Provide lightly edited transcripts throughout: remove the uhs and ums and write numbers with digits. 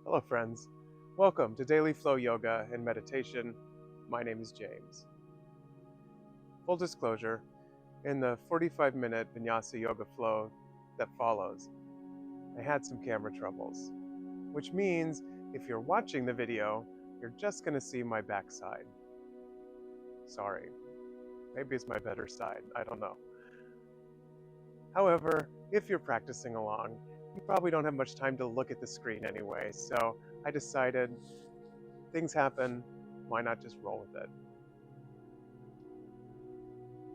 Hello friends, welcome to Daily Flow Yoga and Meditation. My name is James. Full disclosure, in the 45-minute Vinyasa Yoga flow that follows, I had some camera troubles, which means if you're watching the video, you're just going to see my backside. Sorry, maybe it's my better side, I don't know. However, if you're practicing along, you probably don't have much time to look at the screen anyway, so I decided things happen, why not just roll with it?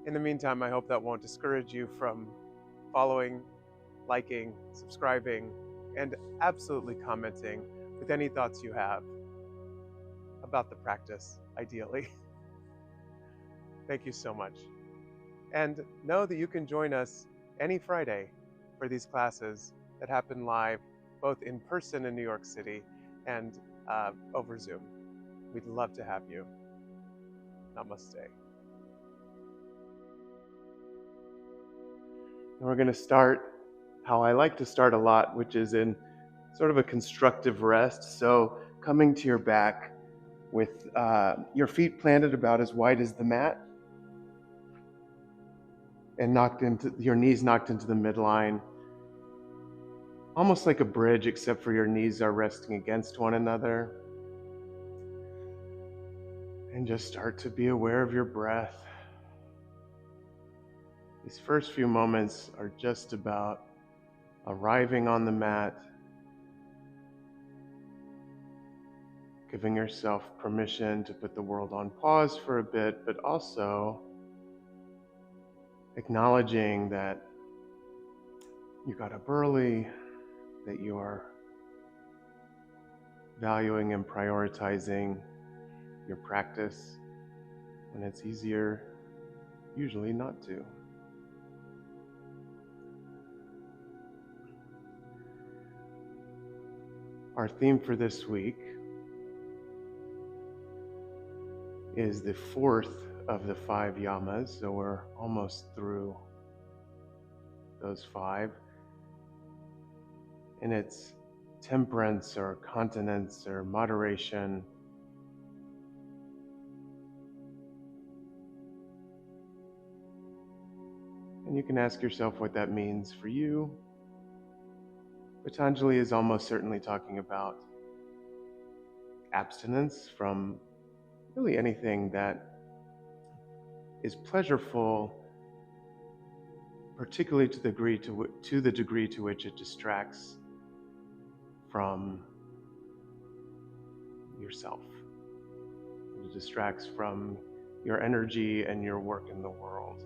In the meantime, I hope that won't discourage you from following, liking, subscribing, and absolutely commenting with any thoughts you have about the practice, ideally. Thank you so much. And know that you can join us any Friday for these classes that happen live, both in person in New York City and over Zoom. We'd love to have you. Namaste. And we're going to start how I like to start a lot, which is in sort of a constructive rest. So coming to your back with your feet planted about as wide as the mat and your knees knocked into the midline. Almost like a bridge, except for your knees are resting against one another. And just start to be aware of your breath. These first few moments are just about arriving on the mat, giving yourself permission to put the world on pause for a bit, but also acknowledging that you got up early, that you are valuing and prioritizing your practice when it's easier, usually not to. Our theme for this week is the fourth of the 5 Yamas, so we're almost through those 5. And it's temperance or continence or moderation. And you can ask yourself what that means for you. Patañjali is almost certainly talking about abstinence from really anything that is pleasureful, particularly to the degree to which it distracts from yourself. It distracts from your energy and your work in the world.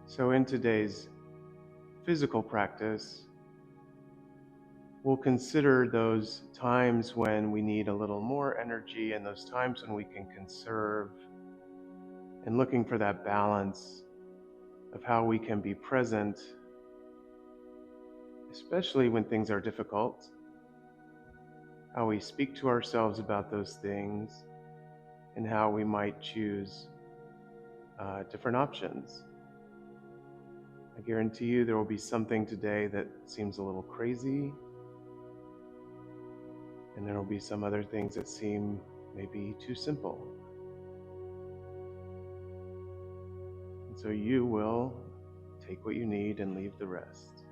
So in today's physical practice, we'll consider those times when we need a little more energy and those times when we can conserve, and looking for that balance of how we can be present, especially when things are difficult, how we speak to ourselves about those things, and how we might choose different options. I guarantee you there will be something today that seems a little crazy, and there will be some other things that seem maybe too simple. And so you will take what you need and leave the rest.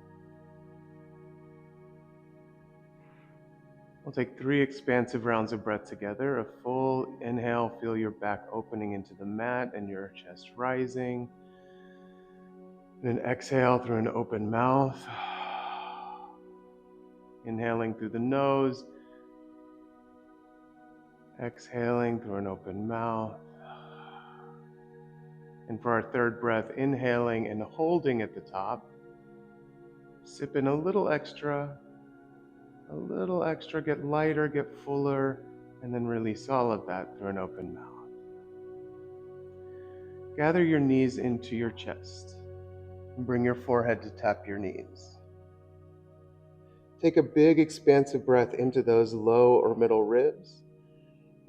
We'll take 3 expansive rounds of breath together. A full inhale, feel your back opening into the mat and your chest rising. And then exhale through an open mouth. Inhaling through the nose. Exhaling through an open mouth. And for our third breath, inhaling and holding at the top. Sip in a little extra, get lighter, get fuller, and then release all of that through an open mouth. Gather your knees into your chest and bring your forehead to tap your knees. Take a big expansive breath into those low or middle ribs.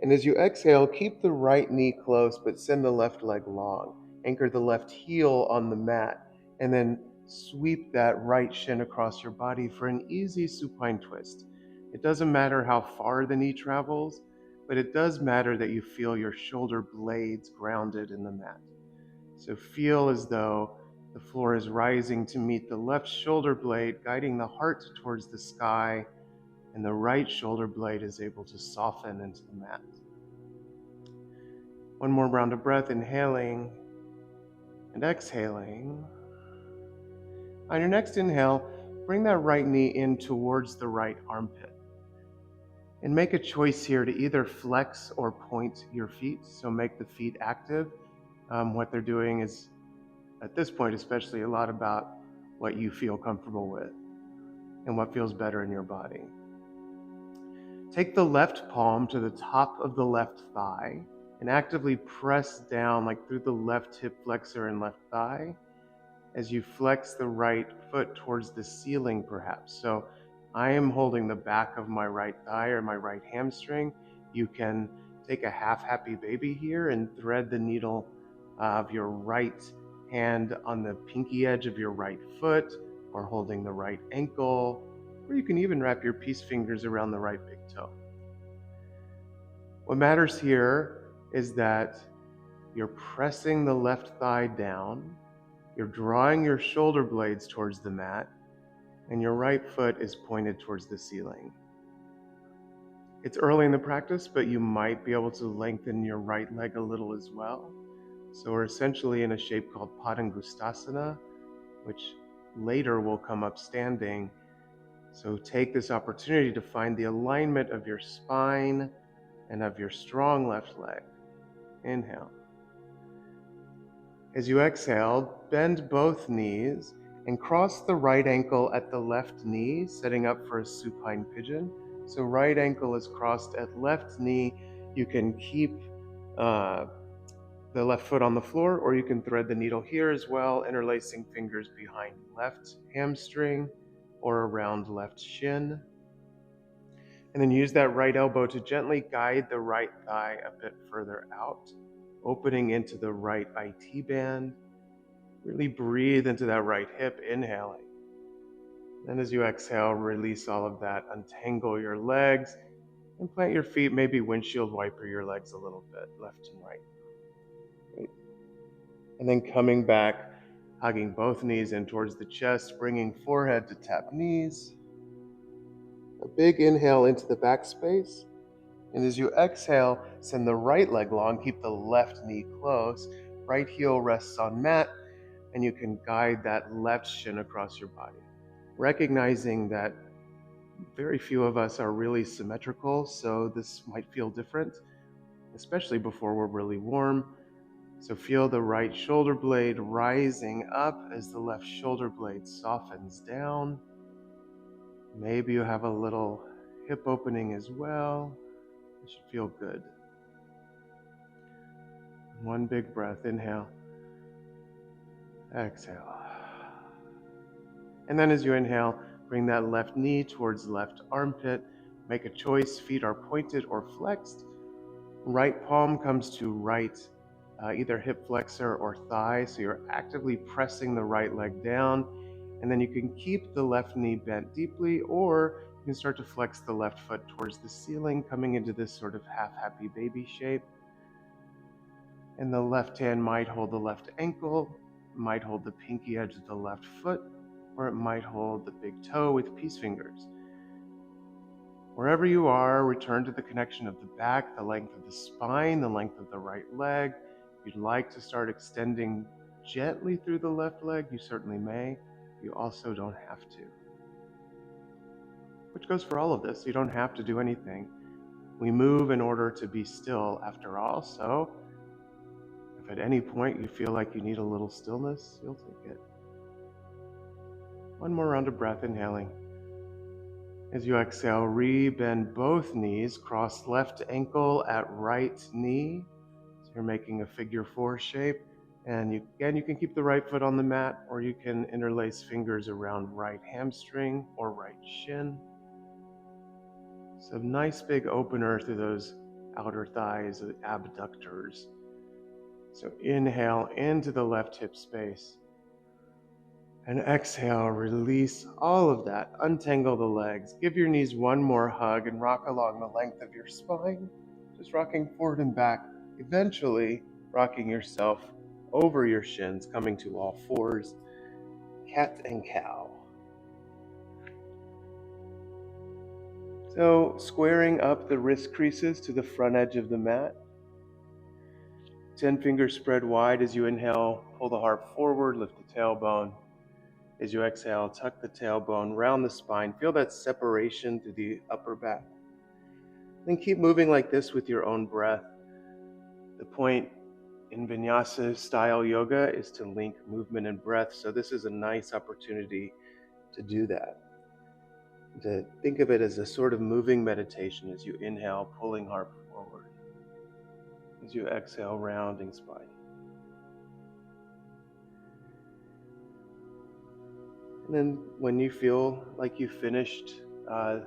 And as you exhale, keep the right knee close, but send the left leg long. anchor the left heel on the mat, and then sweep that right shin across your body for an easy supine twist. It doesn't matter how far the knee travels, but it does matter that you feel your shoulder blades grounded in the mat. So feel as though the floor is rising to meet the left shoulder blade, guiding the heart towards the sky, and the right shoulder blade is able to soften into the mat. One more round of breath, inhaling and exhaling. On your next inhale, bring that right knee in towards the right armpit. And make a choice here to either flex or point your feet, so make the feet active. What they're doing is, at this point especially, a lot about what you feel comfortable with and what feels better in your body. Take the left palm to the top of the left thigh and actively press down like through the left hip flexor and left thigh as you flex the right foot towards the ceiling perhaps. So I am holding the back of my right thigh or my right hamstring. You can take a half happy baby here and thread the needle of your right hand on the pinky edge of your right foot, or holding the right ankle, or you can even wrap your peace fingers around the right big toe. What matters here is that you're pressing the left thigh down, you're drawing your shoulder blades towards the mat, and your right foot is pointed towards the ceiling. It's early in the practice, but you might be able to lengthen your right leg a little as well. So we're essentially in a shape called Patañjali, which later will come up standing. So take this opportunity to find the alignment of your spine and of your strong left leg. Inhale. As you exhale, bend both knees and cross the right ankle at the left knee, setting up for a supine pigeon. So right ankle is crossed at left knee. You can keep the left foot on the floor, or you can thread the needle here as well, interlacing fingers behind left hamstring or around left shin. And then use that right elbow to gently guide the right thigh a bit further out, opening into the right IT band. Really breathe into that right hip, inhaling. Then as you exhale, release all of that, untangle your legs, and plant your feet, maybe windshield wiper your legs a little bit, left and right. Great. And then coming back, hugging both knees in towards the chest, bringing forehead to tap knees. A big inhale into the back space. And as you exhale, send the right leg long, keep the left knee close, right heel rests on mat, and you can guide that left shin across your body. Recognizing that very few of us are really symmetrical, so this might feel different, especially before we're really warm. So feel the right shoulder blade rising up as the left shoulder blade softens down. Maybe you have a little hip opening as well. It should feel good. One big breath, inhale, exhale. And then as you inhale, bring that left knee towards left armpit. Make a choice, feet are pointed or flexed. Right palm comes to right, either hip flexor or thigh, so you're actively pressing the right leg down. And then you can keep the left knee bent deeply, or you can start to flex the left foot towards the ceiling, coming into this sort of half happy baby shape. And the left hand might hold the left ankle, might hold the pinky edge of the left foot, or it might hold the big toe with peace fingers. Wherever you are, return to the connection of the back, the length of the spine, the length of the right leg. If you'd like to start extending gently through the left leg, you certainly may. You also don't have to. Which goes for all of this. You don't have to do anything. We move in order to be still after all, so if at any point you feel like you need a little stillness, you'll take it. One more round of breath, inhaling. As you exhale, re-bend both knees, cross left ankle at right knee. So you're making a figure 4 shape. And you can keep the right foot on the mat, or you can interlace fingers around right hamstring or right shin. So nice big opener through those outer thighs, the abductors. So inhale into the left hip space. And exhale, release all of that. Untangle the legs. Give your knees one more hug and rock along the length of your spine. Just rocking forward and back. Eventually, rocking yourself over your shins, coming to all fours. Cat and cow. So, squaring up the wrist creases to the front edge of the mat. 10 fingers spread wide as you inhale. Pull the heart forward, lift the tailbone. As you exhale, tuck the tailbone, round the spine. Feel that separation through the upper back. Then keep moving like this with your own breath. The point in Vinyasa style yoga is to link movement and breath, so this is a nice opportunity to do that. To think of it as a sort of moving meditation as you inhale, pulling heart forward. As you exhale, rounding spine. And then when you feel like you've finished the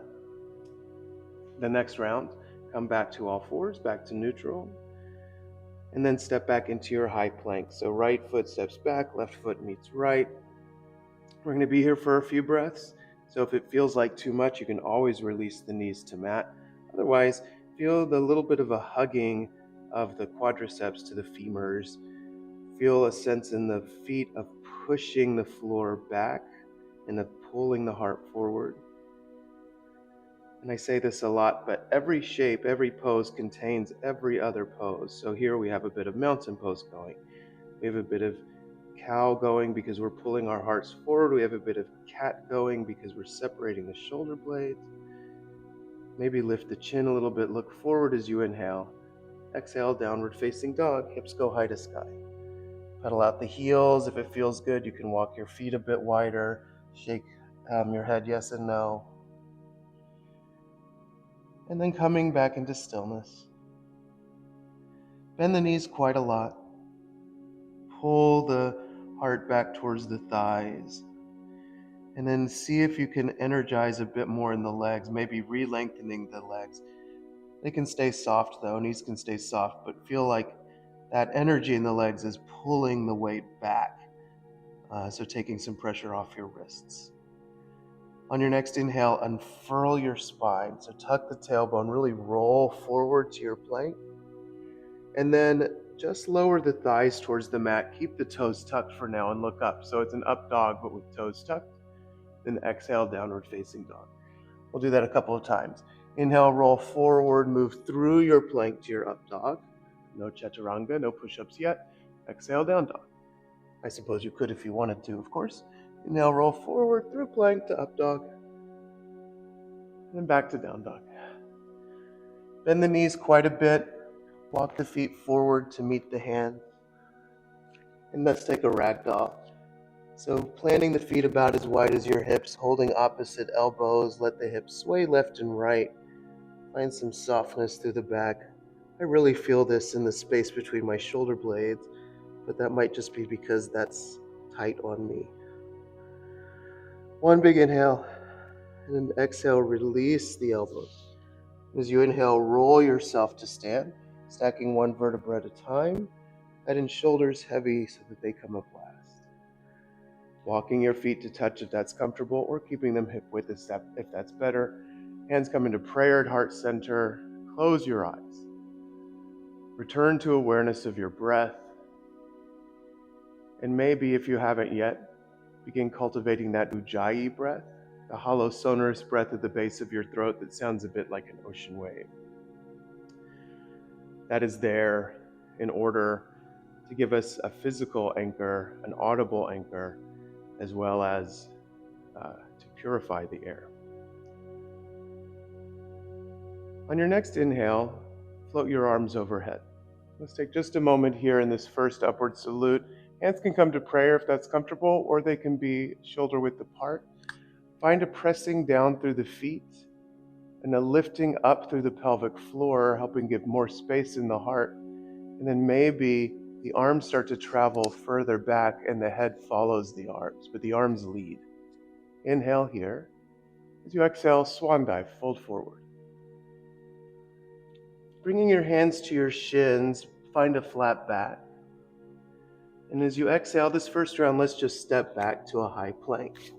next round, come back to all fours, back to neutral, and then step back into your high plank. So right foot steps back, left foot meets right. We're going to be here for a few breaths. So if it feels like too much, you can always release the knees to mat. Otherwise, feel the little bit of a hugging of the quadriceps to the femurs. Feel a sense in the feet of pushing the floor back and of pulling the heart forward. And I say this a lot, but every shape, every pose contains every other pose. So here we have a bit of mountain pose going. We have a bit of cow going because we're pulling our hearts forward. We have a bit of cat going because we're separating the shoulder blades. Maybe lift the chin a little bit, look forward as you inhale. Exhale, downward facing dog, hips go high to sky. Pedal out the heels. If it feels good, you can walk your feet a bit wider. Shake your head yes and no. And then coming back into stillness. Bend the knees quite a lot. Pull the heart back towards the thighs. And then see if you can energize a bit more in the legs, maybe re-lengthening the legs. They can stay soft though, knees can stay soft, but feel like that energy in the legs is pulling the weight back. So taking some pressure off your wrists. On your next inhale, unfurl your spine. So tuck the tailbone, really roll forward to your plank. And then just lower the thighs towards the mat. Keep the toes tucked for now and look up. So it's an up dog, but with toes tucked. Then exhale, downward facing dog. We'll do that a couple of times. Inhale, roll forward, move through your plank to your up dog. No chaturanga, no push-ups yet. Exhale, down dog. I suppose you could if you wanted to, of course. Inhale, roll forward through plank to up dog. And then back to down dog. Bend the knees quite a bit. Walk the feet forward to meet the hands. And let's take a ragdoll. So planting the feet about as wide as your hips, holding opposite elbows. Let the hips sway left and right. Find some softness through the back. I really feel this in the space between my shoulder blades, but that might just be because that's tight on me. One big inhale, and then exhale, release the elbows. As you inhale, roll yourself to stand, stacking one vertebra at a time, head and shoulders heavy so that they come up last. Walking your feet to touch if that's comfortable, or keeping them hip width if that's better. Hands come into prayer at heart center. Close your eyes. Return to awareness of your breath. And maybe if you haven't yet, begin cultivating that ujjayi breath, the hollow sonorous breath at the base of your throat that sounds a bit like an ocean wave. That is there in order to give us a physical anchor, an audible anchor, as well as to purify the air. On your next inhale, float your arms overhead. Let's take just a moment here in this first upward salute. Hands can come to prayer if that's comfortable, or they can be shoulder width apart. Find a pressing down through the feet and a lifting up through the pelvic floor, helping give more space in the heart. And then maybe the arms start to travel further back and the head follows the arms, but the arms lead. Inhale here. As you exhale, swan dive, fold forward. Bringing your hands to your shins, find a flat back. And as you exhale this first round, let's just step back to a high plank.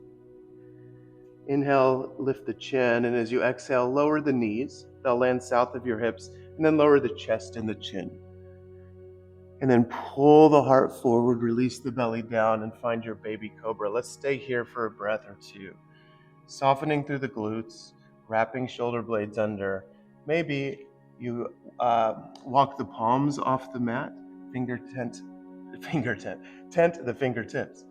Inhale, lift the chin, and as you exhale, lower the knees. They'll land south of your hips, and then lower the chest and the chin. And then pull the heart forward, release the belly down, and find your baby cobra. Let's stay here for a breath or two. Softening through the glutes, wrapping shoulder blades under. Maybe you walk the palms off the mat, tent the fingertips,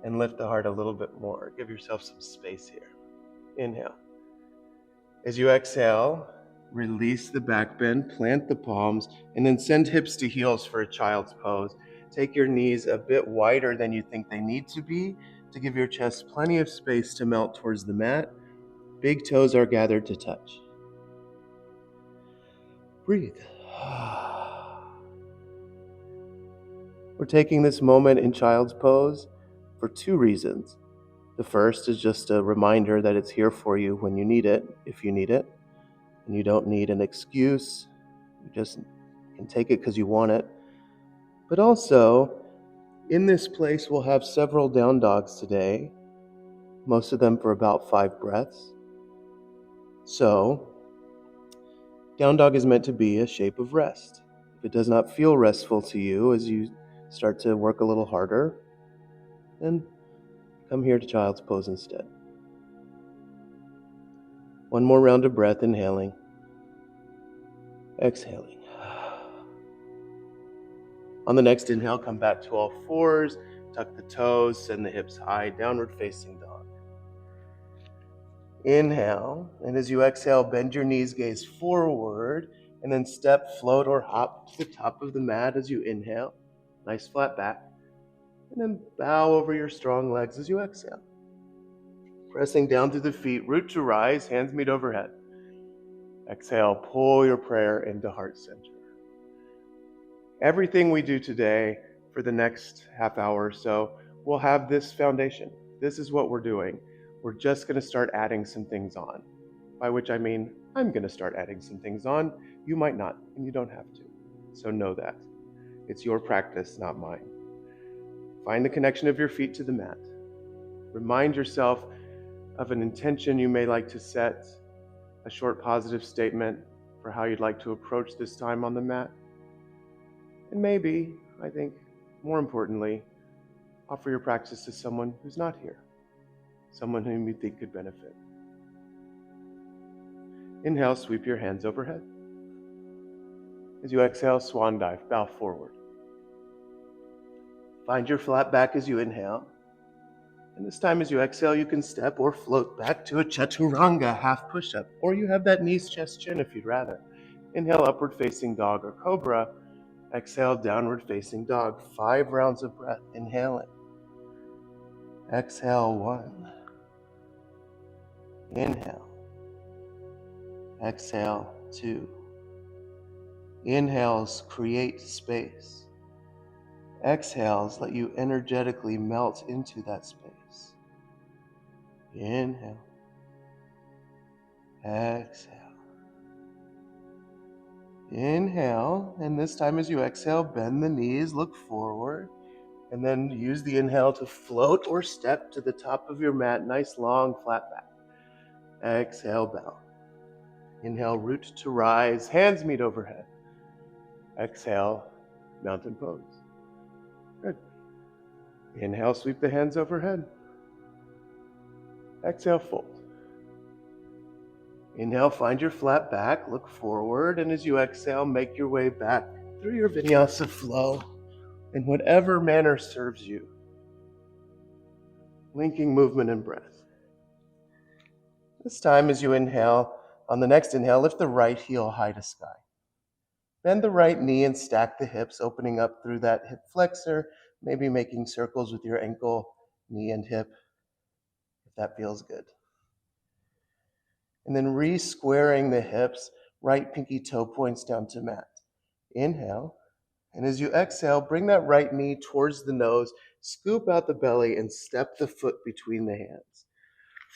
and lift the heart a little bit more. Give yourself some space here. Inhale. As you exhale, release the back bend, plant the palms, and then send hips to heels for a child's pose. Take your knees a bit wider than you think they need to be to give your chest plenty of space to melt towards the mat. Big toes are gathered to touch. Breathe. We're taking this moment in child's pose for two reasons. The first is just a reminder that it's here for you when you need it, if you need it. And you don't need an excuse. You just can take it because you want it. But also, in this place, we'll have several down dogs today, most of them for about 5 breaths. So, down dog is meant to be a shape of rest. If it does not feel restful to you as you start to work a little harder, then come here to child's pose instead. One more round of breath, inhaling, exhaling. On the next inhale, come back to all fours, tuck the toes, send the hips high, downward facing dog. Inhale, and as you exhale, bend your knees, gaze forward, and then step, float, or hop to the top of the mat as you inhale. Nice flat back. And then bow over your strong legs as you exhale. Pressing down through the feet, root to rise, hands meet overhead. Exhale, pull your prayer into heart center. Everything we do today for the next half hour or so will have this foundation. This is what we're doing. We're just going to start adding some things on. By which I mean, I'm going to start adding some things on. You might not, and you don't have to. So know that. It's your practice, not mine. Find the connection of your feet to the mat. Remind yourself of an intention you may like to set, a short positive statement for how you'd like to approach this time on the mat. And maybe, I think, more importantly, offer your practice to someone who's not here, someone whom you think could benefit. Inhale, sweep your hands overhead. As you exhale, swan dive, bow forward. Find your flat back as you inhale. And this time as you exhale, you can step or float back to a chaturanga, half push-up. Or you have that knees, chest, chin if you'd rather. Inhale, upward facing dog or cobra. Exhale, downward facing dog. 5 rounds of breath. Inhaling. Exhale, 1. Inhale. Exhale, 2. Inhales, create space. Exhales, let you energetically melt into that space. Inhale. Exhale. Inhale, and this time as you exhale, bend the knees, look forward, and then use the inhale to float or step to the top of your mat. Nice long flat back. Exhale, bow. Inhale, root to rise, hands meet overhead. Exhale, mountain pose. Good. Inhale, sweep the hands overhead. Exhale, fold. Inhale, find your flat back, look forward, and as you exhale, make your way back through your vinyasa flow in whatever manner serves you. Linking movement and breath. This time as you inhale, on the next inhale, lift the right heel high to sky. Bend the right knee and stack the hips, opening up through that hip flexor, maybe making circles with your ankle, knee, and hip, if that feels good. And then re-squaring the hips, right pinky toe points down to mat. Inhale, and as you exhale, bring that right knee towards the nose, scoop out the belly, and step the foot between the hands.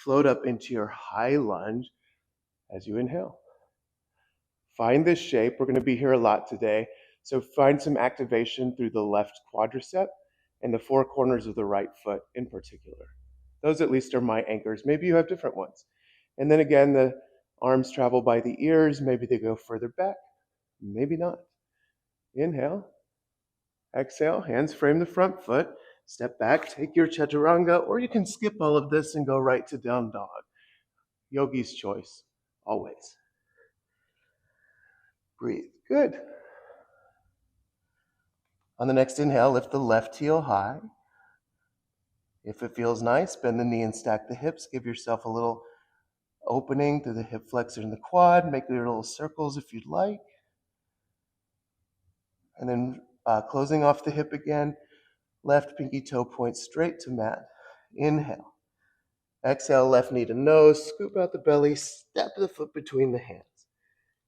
Float up into your high lunge as you inhale. Find this shape. We're going to be here a lot today. So find some activation through the left quadricep and the four corners of the right foot in particular. Those at least are my anchors. Maybe you have different ones. And then again, the arms travel by the ears. Maybe they go further back. Maybe not. Inhale. Exhale. Hands frame the front foot. Step back. Take your chaturanga, or you can skip all of this and go right to down dog. Yogi's choice, always. Breathe. Good. On the next inhale, lift the left heel high. If it feels nice, bend the knee and stack the hips. Give yourself a little opening through the hip flexor and the quad. Make your little circles if you'd like. And then closing off the hip again, left pinky toe points straight to mat. Inhale. Exhale, left knee to nose. Scoop out the belly. Step the foot between the hands.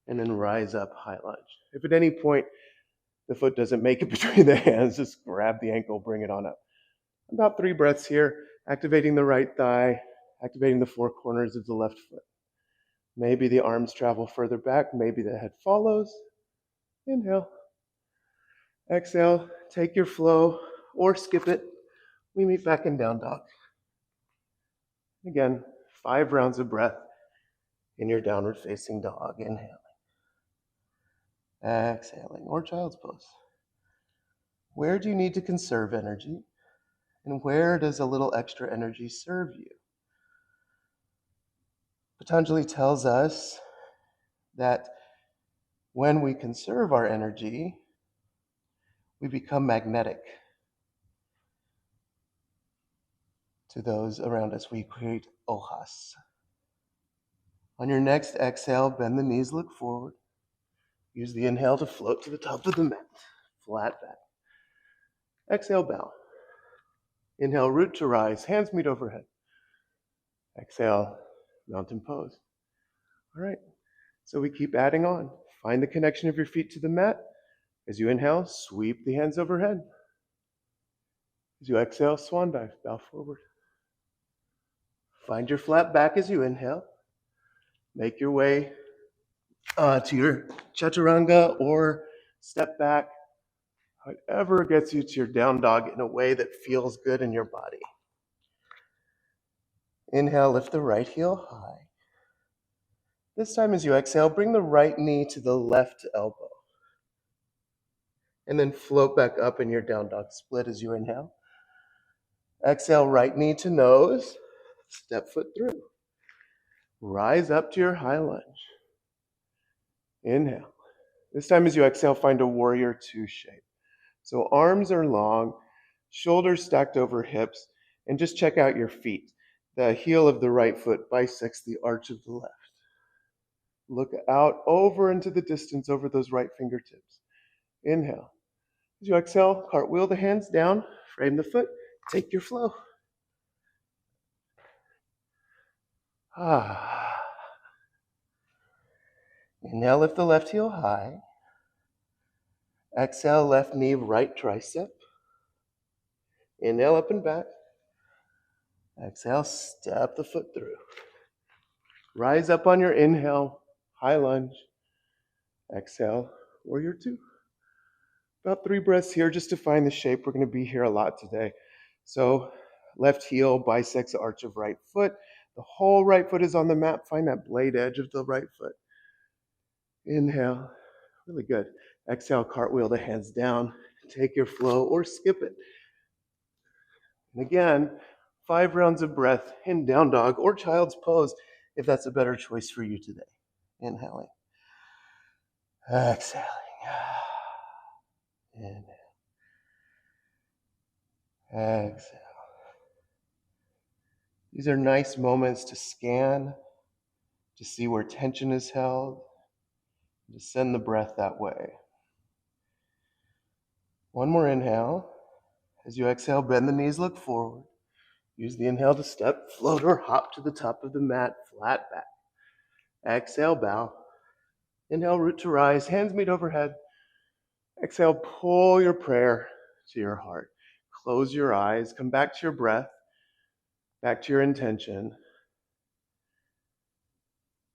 And then rise up, high lunge. If at any point the foot doesn't make it between the hands, just grab the ankle, bring it on up. About 3 breaths here, activating the right thigh, activating the four corners of the left foot. Maybe the arms travel further back, maybe the head follows. Inhale. Exhale, take your flow or skip it. We meet back in down dog. Again, 5 rounds of breath in your downward facing dog. Inhaling. Exhaling, or child's pose. Where do you need to conserve energy? And where does a little extra energy serve you? Patañjali tells us that when we conserve our energy, we become magnetic to those around us. We create ojas. On your next exhale, bend the knees, look forward. Use the inhale to float to the top of the mat, flat back. Exhale, bow. Inhale, root to rise, hands meet overhead. Exhale, mountain pose. All right, so we keep adding on. Find the connection of your feet to the mat. As you inhale, sweep the hands overhead. As you exhale, swan dive, bow forward. Find your flat back as you inhale. Make your way to your chaturanga or step back. Whatever gets you to your down dog in a way that feels good in your body. Inhale, lift the right heel high. This time as you exhale, bring the right knee to the left elbow. And then float back up in your down dog split as you inhale. Exhale, right knee to nose. Step foot through. Rise up to your high lunge. Inhale. This time as you exhale, find a warrior 2 shape. So arms are long, shoulders stacked over hips, and just check out your feet. The heel of the right foot bisects the arch of the left. Look out over into the distance over those right fingertips. Inhale. As you exhale, cartwheel the hands down, frame the foot, take your flow. Inhale, lift the left heel high. Exhale, left knee, right tricep. Inhale, up and back. Exhale, step the foot through. Rise up on your inhale, high lunge. Exhale, warrior 2. About 3 breaths here just to find the shape. We're going to be here a lot today. So left heel bisects the arch of right foot. The whole right foot is on the mat. Find that blade edge of the right foot. Inhale. Really good. Exhale, cartwheel the hands down. Take your flow or skip it. And again, 5 rounds of breath in down dog or child's pose if that's a better choice for you today. Inhaling. Exhaling. Inhale. Exhale. These are nice moments to scan, to see where tension is held, to send the breath that way. One more inhale. As you exhale, bend the knees, look forward. Use the inhale to step, float, or hop to the top of the mat, flat back. Exhale, bow. Inhale, root to rise, hands meet overhead. Exhale, pull your prayer to your heart. Close your eyes, come back to your breath, back to your intention,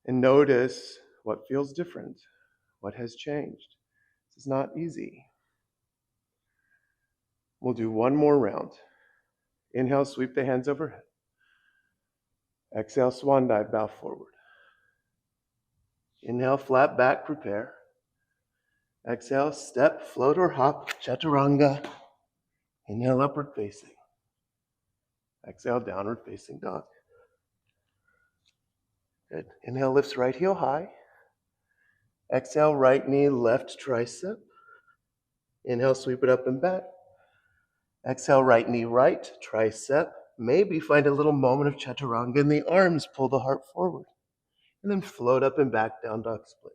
and notice what feels different, what has changed. This is not easy. We'll do one more round. Inhale, sweep the hands overhead. Exhale, swan dive, bow forward. Inhale, flat back, prepare. Exhale, step, float or hop, chaturanga. Inhale, upward facing. Exhale, downward facing dog. Good. Inhale, lifts right heel high. Exhale, right knee, left tricep. Inhale, sweep it up and back. Exhale, right knee, right tricep. Maybe find a little moment of chaturanga in the arms. Pull the heart forward. And then float up and back, down dog split.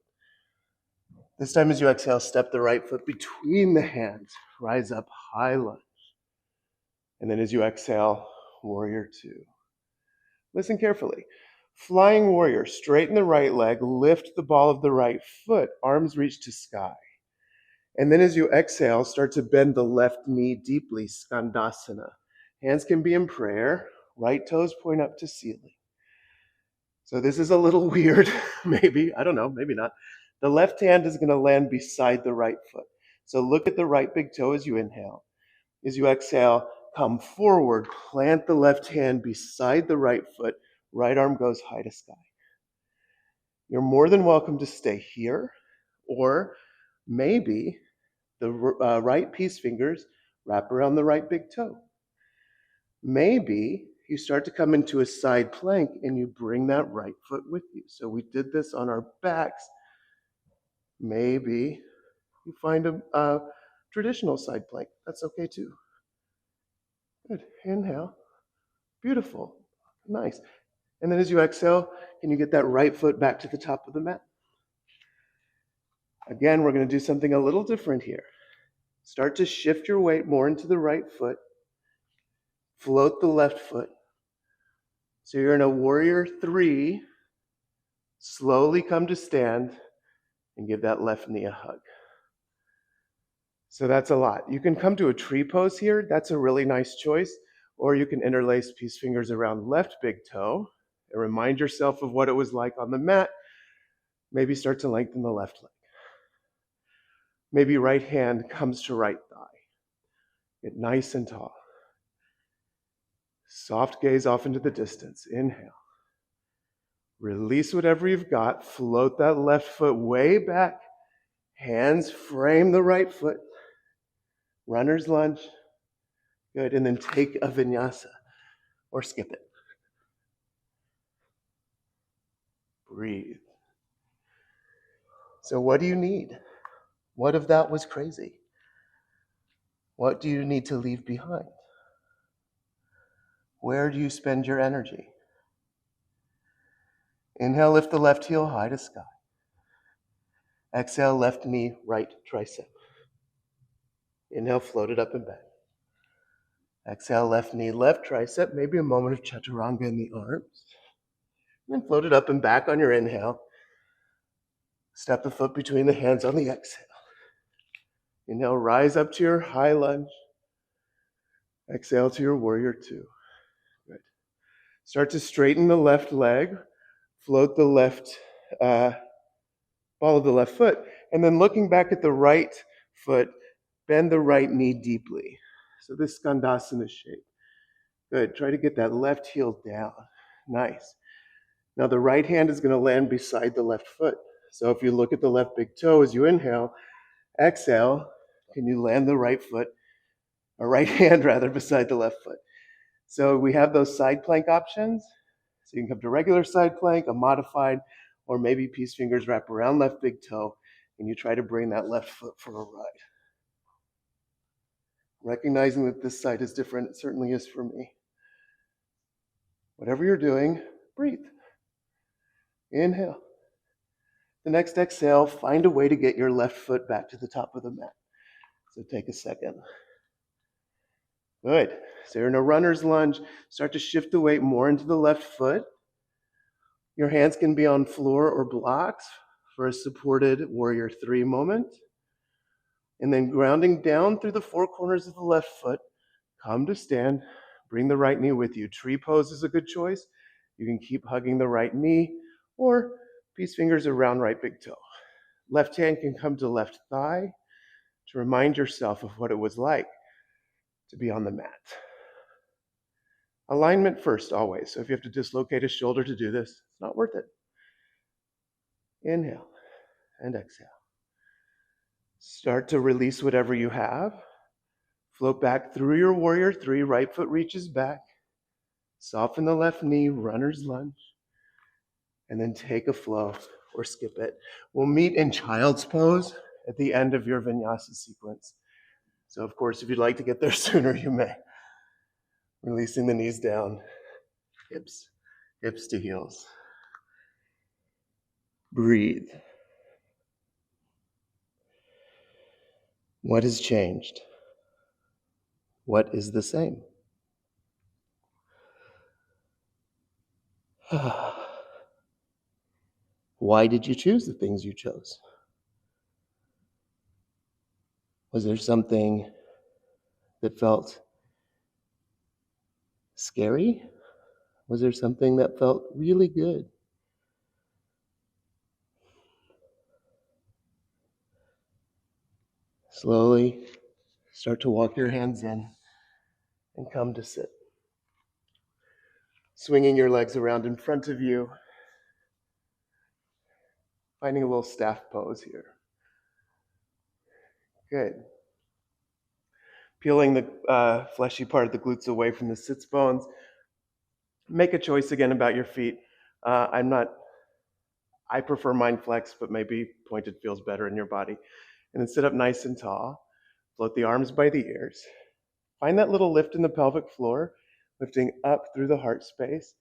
This time as you exhale, step the right foot between the hands. Rise up, high lunge. And then as you exhale, warrior two. Listen carefully. Flying warrior, straighten the right leg, lift the ball of the right foot, arms reach to sky. And then as you exhale, start to bend the left knee deeply, skandasana. Hands can be in prayer, right toes point up to ceiling. So this is a little weird, maybe, I don't know, maybe not. The left hand is gonna land beside the right foot. So look at the right big toe as you inhale. As you exhale, come forward, plant the left hand beside the right foot, right arm goes high to sky. You're more than welcome to stay here, or maybe the right peace fingers wrap around the right big toe. Maybe you start to come into a side plank and you bring that right foot with you. So we did this on our backs. Maybe you find a traditional side plank. That's okay too. Good. Inhale. Beautiful. Nice. And then as you exhale, can you get that right foot back to the top of the mat? Again, we're going to do something a little different here. Start to shift your weight more into the right foot. Float the left foot. So you're in a warrior three. Slowly come to stand and give that left knee a hug. So that's a lot. You can come to a tree pose here. That's a really nice choice. Or you can interlace peace fingers around left big toe and remind yourself of what it was like on the mat. Maybe start to lengthen the left leg. Maybe right hand comes to right thigh. Get nice and tall. Soft gaze off into the distance. Inhale. Release whatever you've got. Float that left foot way back. Hands frame the right foot. Runner's lunge. Good. And then take a vinyasa or skip it. Breathe. So what do you need? What if that was crazy? What do you need to leave behind? Where do you spend your energy? Inhale, lift the left heel high to sky. Exhale, left knee, right tricep. Inhale, float it up and back. Exhale, left knee, left tricep. Maybe a moment of chaturanga in the arms. And then float it up and back on your inhale. Step the foot between the hands on the exhale. Inhale, rise up to your high lunge. Exhale to your warrior two. Good. Start to straighten the left leg. Float the left ball of the left foot. And then looking back at the right foot, bend the right knee deeply. So this skandasana shape. Good. Try to get that left heel down. Nice. Now the right hand is going to land beside the left foot. So if you look at the left big toe as you inhale, exhale, can you land the right foot, or right hand rather, beside the left foot? So we have those side plank options. So you can come to regular side plank, a modified, or maybe peace fingers wrap around left big toe, and you try to bring that left foot for a ride. Recognizing that this side is different, it certainly is for me. Whatever you're doing, breathe. Inhale. The next exhale, find a way to get your left foot back to the top of the mat. So take a second. Good. So you're in a runner's lunge. Start to shift the weight more into the left foot. Your hands can be on floor or blocks for a supported warrior three moment. And then grounding down through the four corners of the left foot, come to stand. Bring the right knee with you. Tree pose is a good choice. You can keep hugging the right knee or peace fingers around right big toe. Left hand can come to left thigh to remind yourself of what it was like to be on the mat. Alignment first, always. So if you have to dislocate a shoulder to do this, it's not worth it. Inhale and exhale. Start to release whatever you have. Float back through your warrior three. Right foot reaches back. Soften the left knee, runner's lunge. And then take a flow or skip it. We'll meet in child's pose at the end of your vinyasa sequence. So of course, if you'd like to get there sooner, you may. Releasing the knees down, hips to heels. Breathe. What has changed? What is the same? Why did you choose the things you chose? Was there something that felt scary? Was there something that felt really good? Slowly start to walk your hands in and come to sit. Swinging your legs around in front of you. Finding a little staff pose here. Good. Peeling the fleshy part of the glutes away from the sits bones. Make a choice again about your feet. I prefer mind flex, but maybe pointed feels better in your body. And then sit up nice and tall. Float the arms by the ears. Find that little lift in the pelvic floor, lifting up through the heart space.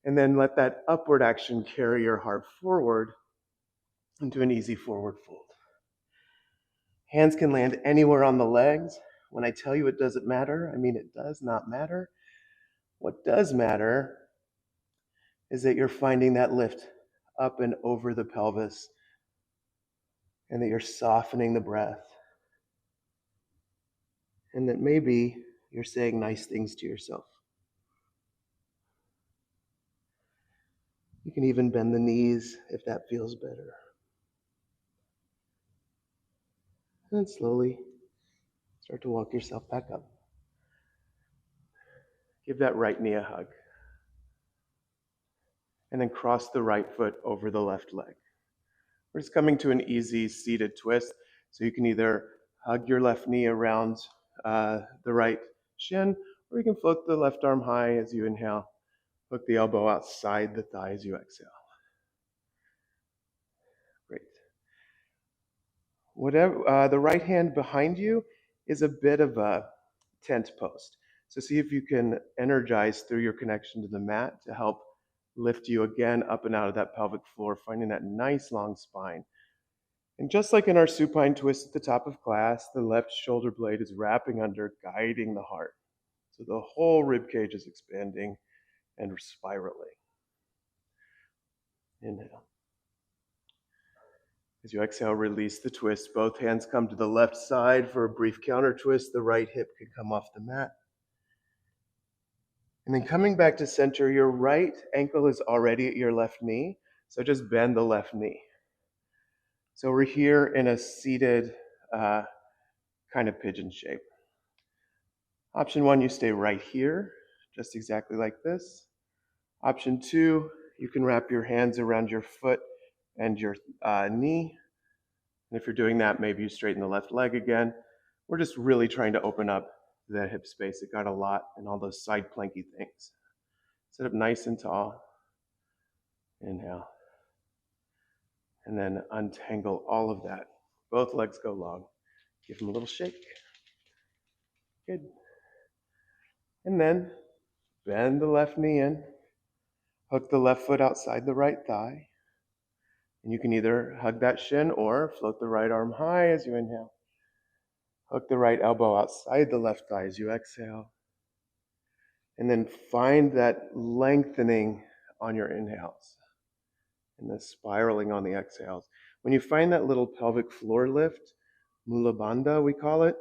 And then let that upward action carry your heart forward into an easy forward fold. Hands can land anywhere on the legs. When I tell you it doesn't matter, I mean it does not matter. What does matter is that you're finding that lift up and over the pelvis and that you're softening the breath and that maybe you're saying nice things to yourself. You can even bend the knees if that feels better. And then slowly start to walk yourself back up. Give that right knee a hug. And then cross the right foot over the left leg. We're just coming to an easy seated twist. So you can either hug your left knee around the right shin, or you can float the left arm high as you inhale. Hook the elbow outside the thigh as you exhale. Great. Whatever, the right hand behind you is a bit of a tent post. So see if you can energize through your connection to the mat to help lift you again up and out of that pelvic floor, finding that nice long spine. And just like in our supine twist at the top of class, the left shoulder blade is wrapping under, guiding the heart. So the whole rib cage is expanding and spiraling. Inhale. As you exhale, release the twist. Both hands come to the left side for a brief counter twist. The right hip can come off the mat. And then coming back to center, your right ankle is already at your left knee. So just bend the left knee. So we're here in a seated kind of pigeon shape. Option one, you stay right here, just exactly like this. Option two, you can wrap your hands around your foot and your knee. And if you're doing that, maybe you straighten the left leg again. We're just really trying to open up the hip space. It got a lot and all those side planky things. Sit up nice and tall. Inhale. And then untangle all of that. Both legs go long. Give them a little shake. Good. And then bend the left knee in. Hook the left foot outside the right thigh. And you can either hug that shin or float the right arm high as you inhale. Hook the right elbow outside the left thigh as you exhale. And then find that lengthening on your inhales and the spiraling on the exhales. When you find that little pelvic floor lift, Mula Bandha we call it,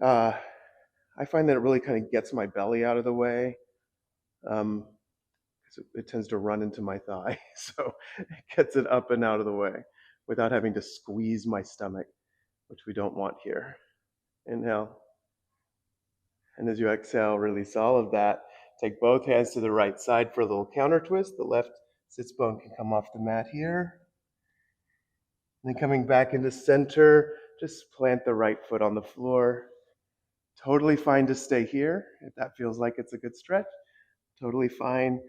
I find that it really kind of gets my belly out of the way. It tends to run into my thigh, so it gets it up and out of the way without having to squeeze my stomach, which we don't want here. Inhale. And as you exhale, release all of that. Take both hands to the right side for a little counter twist. The left sits bone can come off the mat here. And then coming back into center, just plant the right foot on the floor. Totally fine to stay here if that feels like it's a good stretch. Totally fine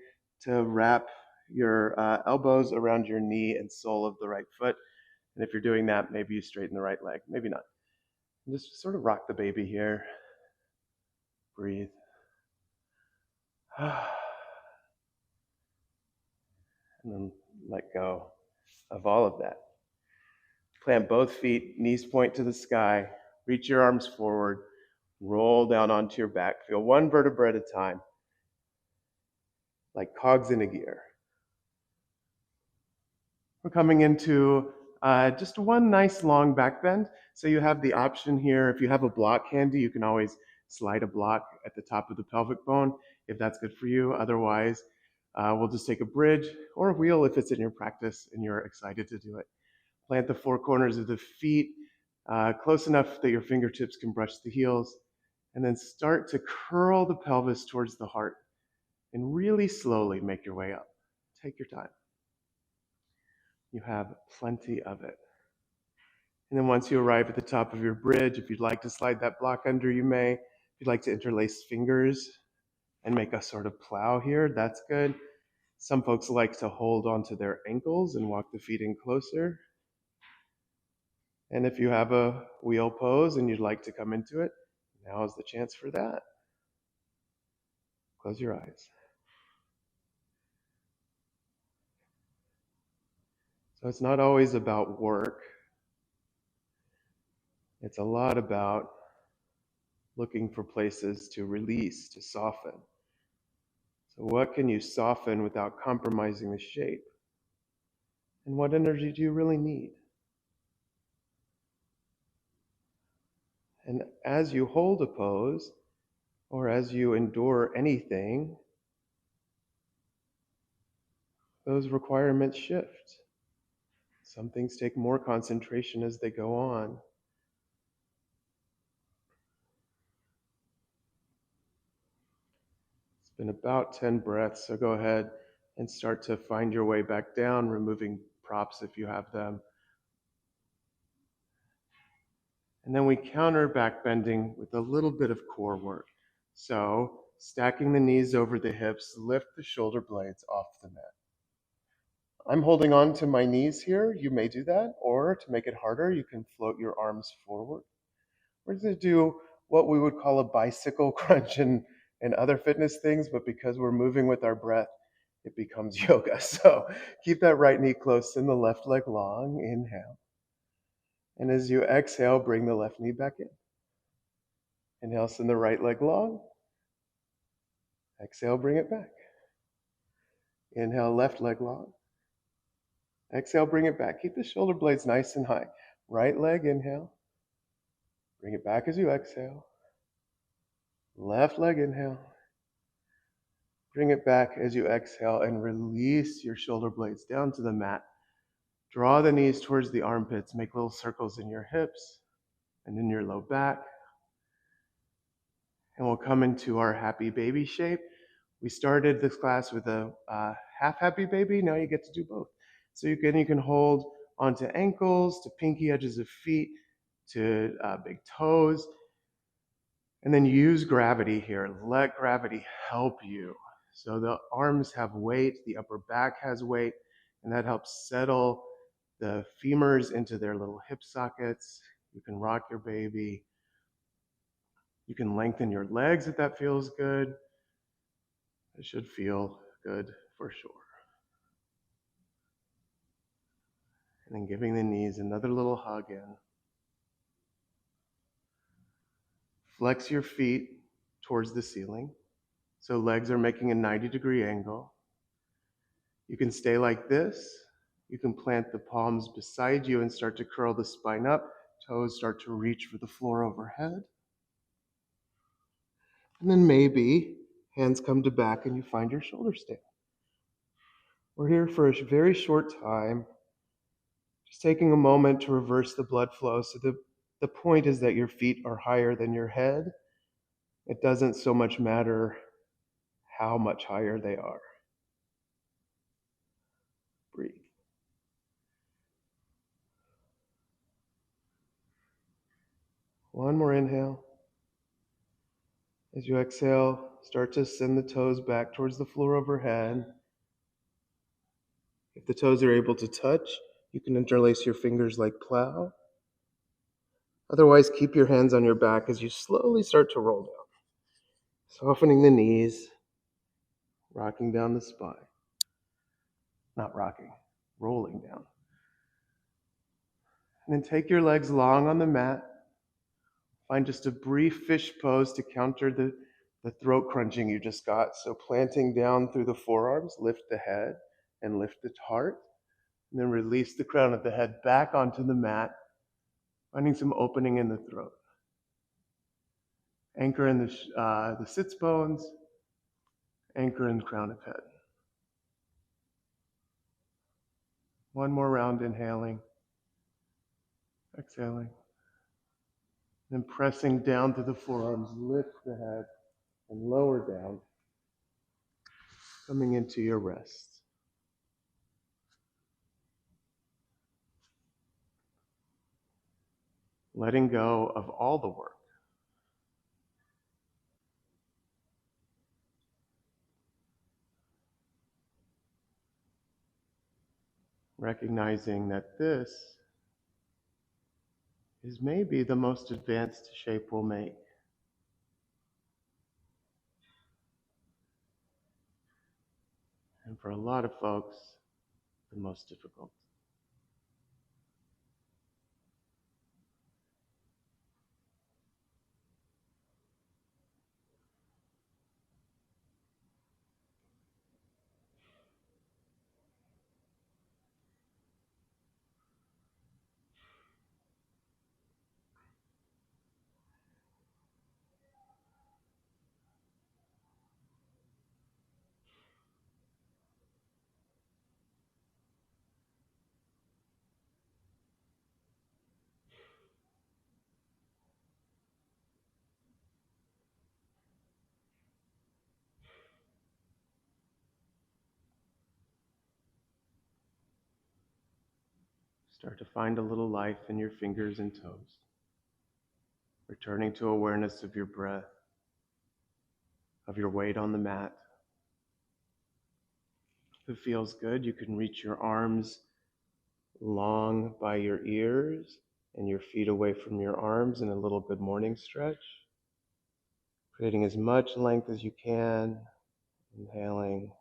to wrap your elbows around your knee and sole of the right foot. And if you're doing that, maybe you straighten the right leg, maybe not. And just sort of rock the baby here. Breathe. And then let go of all of that. Plant both feet, knees point to the sky. Reach your arms forward. Roll down onto your back. Feel one vertebra at a time, like cogs in a gear. We're coming into just one nice long back bend. So you have the option here. If you have a block handy, you can always slide a block at the top of the pelvic bone if that's good for you. Otherwise, we'll just take a bridge or a wheel if it's in your practice and you're excited to do it. Plant the four corners of the feet close enough that your fingertips can brush the heels, and then start to curl the pelvis towards the heart and really slowly make your way up. Take your time. You have plenty of it. And then once you arrive at the top of your bridge, if you'd like to slide that block under, you may. If you'd like to interlace fingers and make a sort of plow here, that's good. Some folks like to hold onto their ankles and walk the feet in closer. And if you have a wheel pose and you'd like to come into it, now is the chance for that. Close your eyes. So it's not always about work. It's a lot about looking for places to release, to soften. So what can you soften without compromising the shape? And what energy do you really need? And as you hold a pose, or as you endure anything, those requirements shift. Some things take more concentration as they go on. It's been about 10 breaths, so go ahead and start to find your way back down, removing props if you have them. And then we counter back bending with a little bit of core work. So stacking the knees over the hips, lift the shoulder blades off the mat. I'm holding on to my knees here. You may do that, or to make it harder, you can float your arms forward. We're going to do what we would call a bicycle crunch and other fitness things, but because we're moving with our breath, it becomes yoga. So keep that right knee close and the left leg long. Inhale. And as you exhale, bring the left knee back in. Inhale, send the right leg long. Exhale, bring it back. Inhale, left leg long. Exhale, bring it back. Keep the shoulder blades nice and high. Right leg, inhale. Bring it back as you exhale. Left leg, inhale. Bring it back as you exhale and release your shoulder blades down to the mat. Draw the knees towards the armpits. Make little circles in your hips and in your low back. And we'll come into our happy baby shape. We started this class with a half happy baby. Now you get to do both. So you can hold onto ankles, to pinky edges of feet, to big toes. And then use gravity here. Let gravity help you. So the arms have weight, the upper back has weight, and that helps settle the femurs into their little hip sockets. You can rock your baby. You can lengthen your legs if that feels good. It should feel good for sure. And then giving the knees another little hug in. Flex your feet towards the ceiling. So legs are making a 90-degree angle. You can stay like this. You can plant the palms beside you and start to curl the spine up. Toes start to reach for the floor overhead. And then maybe hands come to back and you find your shoulder stand. We're here for a very short time. Just taking a moment to reverse the blood flow. So the point is that your feet are higher than your head. It doesn't so much matter how much higher they are. Breathe. One more inhale. As you exhale, start to send the toes back towards the floor overhead. If the toes are able to touch, you can interlace your fingers like plow. Otherwise, keep your hands on your back as you slowly start to roll down. Softening the knees, rocking down the spine. Not rocking, rolling down. And then take your legs long on the mat. Find just a brief fish pose to counter the throat crunching you just got. So planting down through the forearms, lift the head and lift the heart. And then release the crown of the head back onto the mat, finding some opening in the throat. Anchor in the sits bones, anchor in the crown of head. One more round, inhaling, exhaling. Then pressing down to the forearms, lift the head and lower down, coming into your rest. Letting go of all the work. Recognizing that this is maybe the most advanced shape we'll make. And for a lot of folks, the most difficult. Start to find a little life in your fingers and toes. Returning to awareness of your breath, of your weight on the mat. If it feels good, you can reach your arms long by your ears and your feet away from your arms in a little good morning stretch. Creating as much length as you can, inhaling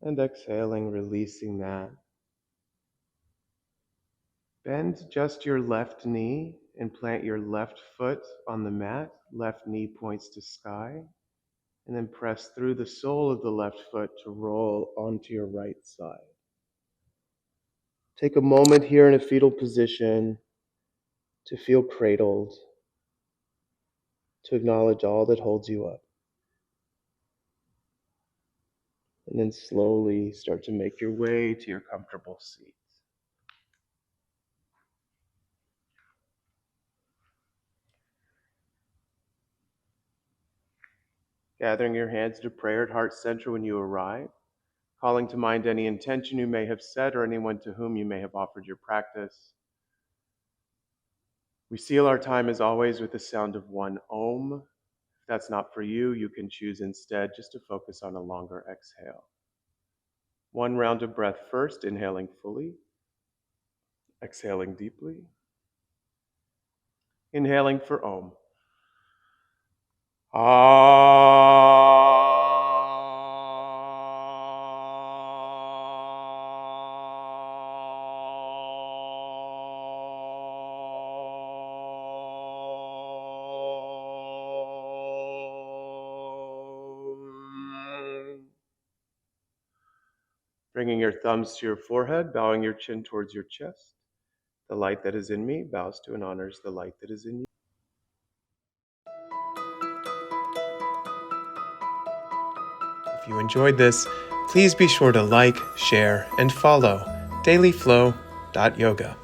and exhaling, releasing that. Bend just your left knee and plant your left foot on the mat. Left knee points to sky. And then press through the sole of the left foot to roll onto your right side. Take a moment here in a fetal position to feel cradled, to acknowledge all that holds you up. And then slowly start to make your way to your comfortable seat. Gathering your hands to prayer at heart center when you arrive. Calling to mind any intention you may have said or anyone to whom you may have offered your practice. We seal our time as always with the sound of one Om. If that's not for you, you can choose instead just to focus on a longer exhale. One round of breath first, inhaling fully, exhaling deeply. Inhaling for Om. Bringing your thumbs to your forehead, bowing your chin towards your chest. The light that is in me bows to and honors the light that is in you. If you enjoyed this, please be sure to like, share, and follow dailyflow.yoga.